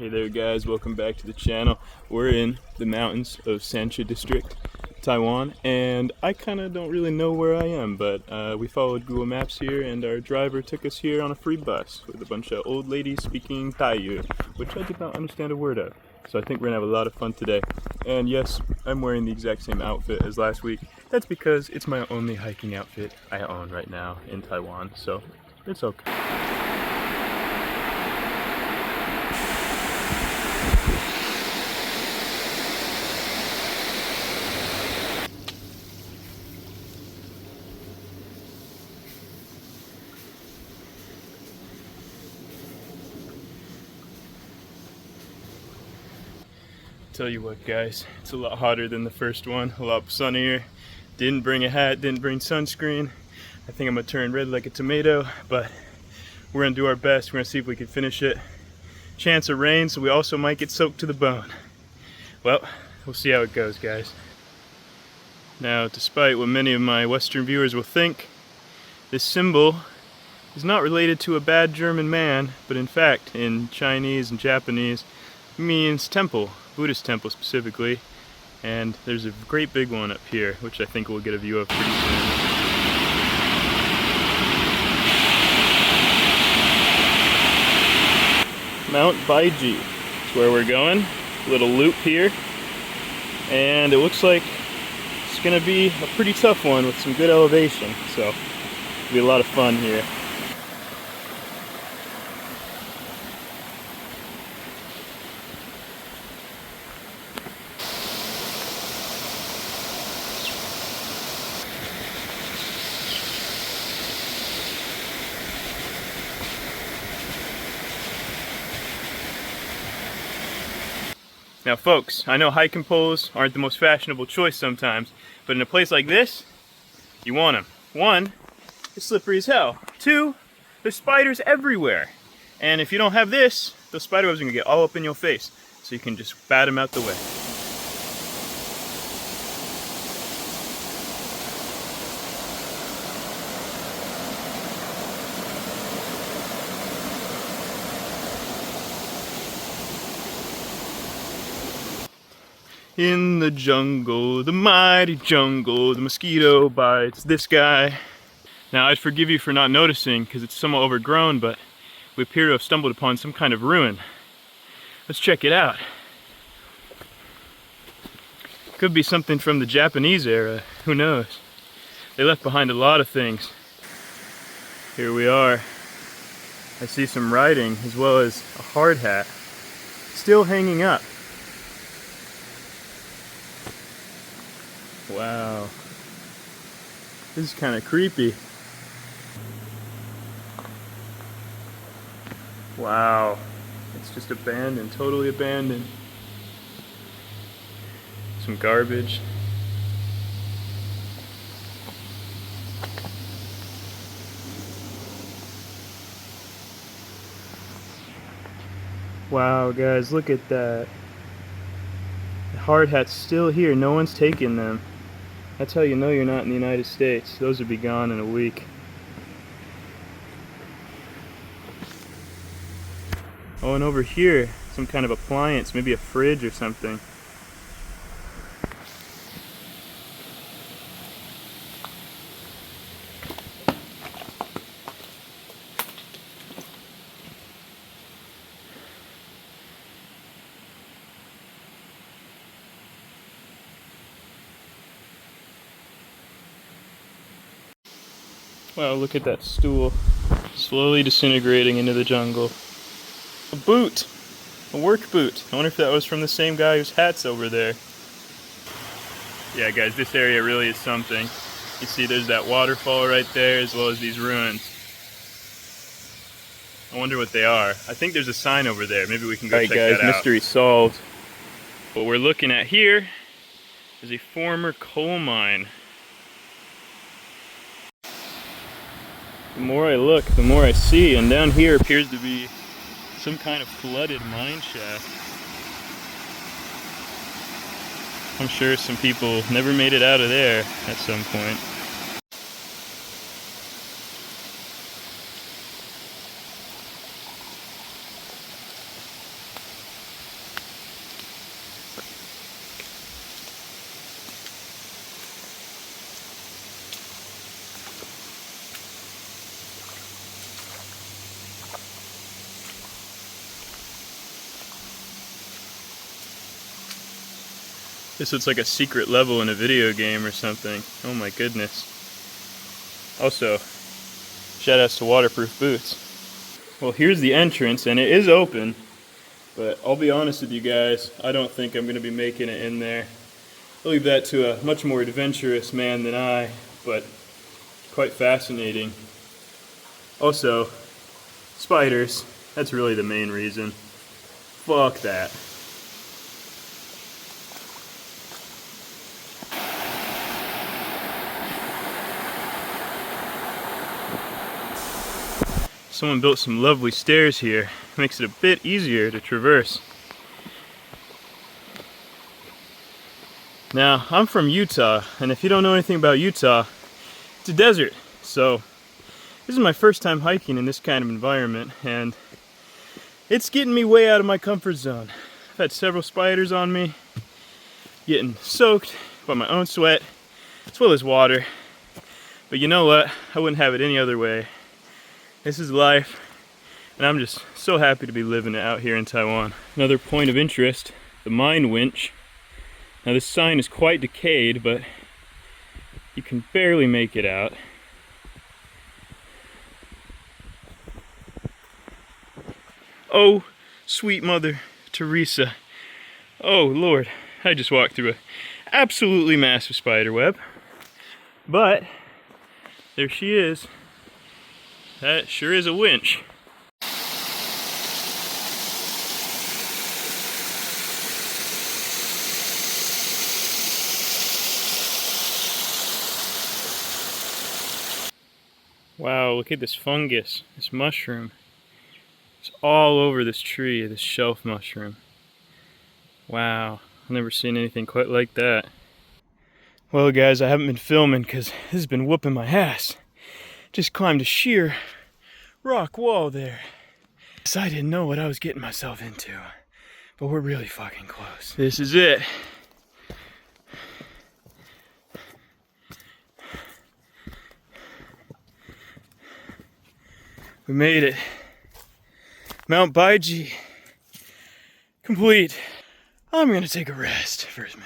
Hey there guys, welcome back to the channel. We're in the mountains of Sanxia district, Taiwan, and I kind of don't really know where I am, but we followed Google Maps here and our driver took us here on a free bus with a bunch of old ladies speaking Taiyu, which I did not understand a word of. So I think we're gonna have a lot of fun today. And yes, I'm wearing the exact same outfit as last week. That's because it's my only hiking outfit I own right now in Taiwan, so it's okay. Tell you what guys, it's a lot hotter than the first one, a lot sunnier. Didn't bring a hat, didn't bring sunscreen. I think I'm gonna turn red like a tomato, but we're gonna do our best. We're gonna see if we can finish it. Chance of rain, so we also might get soaked to the bone. Well, we'll see how it goes guys. Now, despite what many of my Western viewers will think, this symbol is not related to a bad German man, but in fact, in Chinese and Japanese, means temple. Buddhist temple specifically, and there's a great big one up here which I think we'll get a view of pretty soon. Mount Baiji is where we're going. Little loop here, and it looks like it's gonna be a pretty tough one with some good elevation, so it'll be a lot of fun here. Now folks, I know hiking poles aren't the most fashionable choice sometimes, but in a place like this, you want them. One, it's slippery as hell. Two, there's spiders everywhere. And if you don't have this, those spider webs are gonna get all up in your face, so you can just bat them out the way. In the jungle, the mighty jungle, the mosquito bites this guy. Now I'd forgive you for not noticing because it's somewhat overgrown, but we appear to have stumbled upon some kind of ruin. Let's check it out. Could be something from the Japanese era, who knows? They left behind a lot of things. Here we are. I see some writing as well as a hard hat still hanging up. Wow, this is kind of creepy. Wow, it's just abandoned, totally abandoned. Some garbage. Wow guys, look at that. The hard hat's still here, no one's taking them. That's how you know you're not in the United States. Those would be gone in a week. Oh, and over here, some kind of appliance, maybe a fridge or something. Wow, look at that stool. Slowly disintegrating into the jungle. A boot! A work boot. I wonder if that was from the same guy whose hat's over there. Yeah guys, this area really is something. You see there's that waterfall right there as well as these ruins. I wonder what they are. I think there's a sign over there. Maybe we can go check that out. Alright guys, mystery solved. What we're looking at here is a former coal mine. The more I look, the more I see, and down here appears to be some kind of flooded mine shaft. I'm sure some people never made it out of there at some point. This looks like a secret level in a video game or something. Oh my goodness. Also, shout outs to waterproof boots. Well, here's the entrance, and it is open, but I'll be honest with you guys, I don't think I'm going to be making it in there. I'll leave that to a much more adventurous man than I, but quite fascinating. Also, spiders, that's really the main reason. Fuck that. Someone built some lovely stairs here. Makes it a bit easier to traverse. Now, I'm from Utah, and if you don't know anything about Utah, it's a desert. So, this is my first time hiking in this kind of environment, and it's getting me way out of my comfort zone. I've had several spiders on me, getting soaked by my own sweat, as well as water. But you know what? I wouldn't have it any other way. This is life, and I'm just so happy to be living it out here in Taiwan. Another point of interest, the mine winch. Now this sign is quite decayed, but you can barely make it out. Oh, sweet Mother Teresa. Oh Lord, I just walked through an absolutely massive spider web. But there she is. That sure is a winch. Wow, look at this fungus, this mushroom. It's all over this tree, this shelf mushroom. Wow, I've never seen anything quite like that. Well guys, I haven't been filming because this has been whooping my ass. Just climbed a sheer rock wall there. So I didn't know what I was getting myself into. But we're really fucking close. This is it. We made it. Mount Baiji. Complete. I'm gonna take a rest for a minute.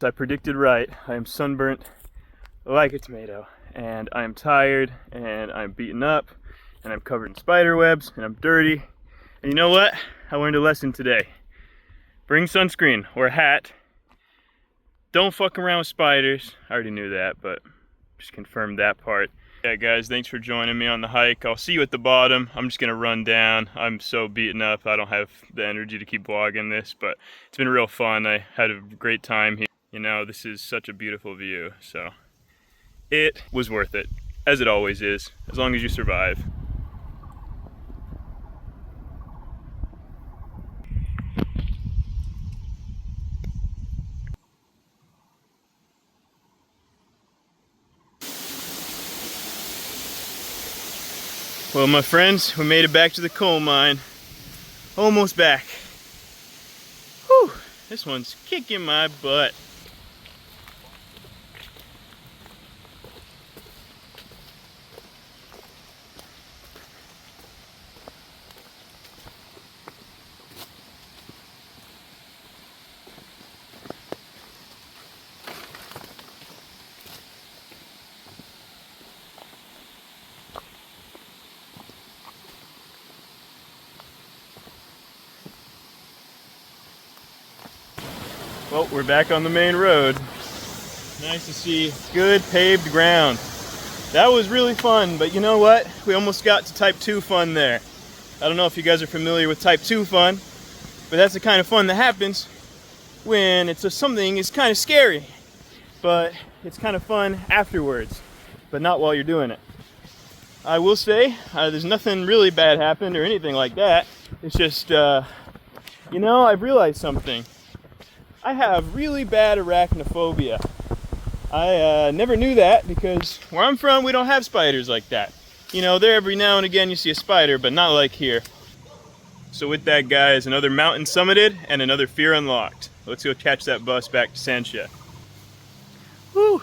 I predicted right. I am sunburnt like a tomato, and I am tired, and I'm beaten up, and I'm covered in spider webs, and I'm dirty. And you know what? I learned a lesson today. Bring sunscreen or a hat. Don't fuck around with spiders. I already knew that, but just confirmed that part. Yeah guys, thanks for joining me on the hike. I'll see you at the bottom. I'm just gonna run down. I'm so beaten up, I don't have the energy to keep vlogging this, but it's been real fun. I had a great time here. You know, this is such a beautiful view, so it was worth it, as it always is, as long as you survive. Well, my friends, we made it back to the coal mine. Almost back. Whew, this one's kicking my butt. Well, we're back on the main road. Nice to see good paved ground. That was really fun, but you know what? We almost got to type 2 fun there. I don't know if you guys are familiar with type 2 fun, but that's the kind of fun that happens when something is kind of scary, but it's kind of fun afterwards, but not while you're doing it. I will say, there's nothing really bad happened or anything like that. It's just, you know, I've realized something. I have really bad arachnophobia. I never knew that because where I'm from, we don't have spiders like that. You know, there every now and again you see a spider, but not like here. So with that, guys, another mountain summited and another fear unlocked. Let's go catch that bus back to Sanxia. Woo!